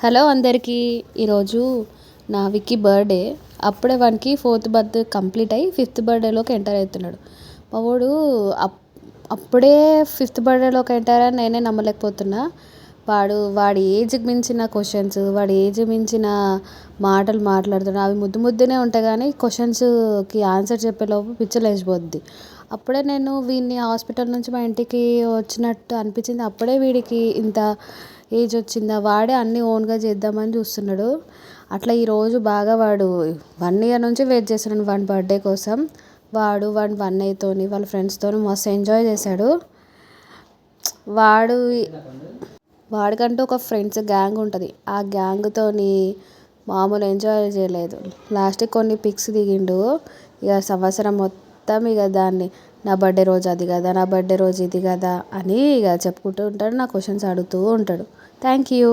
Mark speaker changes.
Speaker 1: Hello అందరికీ. ఈరోజు నా విక్కీ బర్త్డే. అప్పుడే వానికి 4th బర్త్డే కంప్లీట్ అయ్యి 5th బర్త్డేలోకి ఎంటర్ అవుతున్నాడు. మా వాడు అప్పుడే 5th బర్త్డేలోకి ఎంటర్ అని నేనే నమ్మలేకపోతున్నా. వాడి ఏజ్కి మించిన క్వశ్చన్స్, వాడి ఏజ్ మించిన మాటలు మాట్లాడుతున్నాడు. అవి ముద్దునే ఉంటాయి కానీ క్వశ్చన్స్కి ఆన్సర్ చెప్పేలోపు పిచ్చలేసిపోద్ది. అప్పుడే నేను వీడిని హాస్పిటల్ నుంచి మా ఇంటికి వచ్చినట్టు అనిపించింది. అప్పుడే వీడికి ఇంత ఏజ్ వచ్చిందా, వాడే అన్నీ ఓన్గా చేద్దామని చూస్తున్నాడు. అట్లా ఈరోజు బాగా వాడు 1 year నుంచి వెయిట్ చేస్తున్నాడు వాడి బర్త్డే కోసం. వాడి 1 year వాళ్ళ ఫ్రెండ్స్తో మస్తు ఎంజాయ్ చేశాడు. వాడికంటూ ఒక ఫ్రెండ్స్ గ్యాంగ్ ఉంటుంది. ఆ గ్యాంగ్తోని మామూలు ఎంజాయ్ చేయలేదు. లాస్ట్కి కొన్ని పిక్స్ దిగిండు. ఇక సంవత్సరం మొత్తం ఇక దాన్ని నా బర్త్డే రోజు అది కదా, నా బర్త్డే రోజు ఇది కదా అని ఇక చెప్పుకుంటూ ఉంటాడు. నా క్వశ్చన్స్ అడుగుతూ ఉంటాడు. Thank you.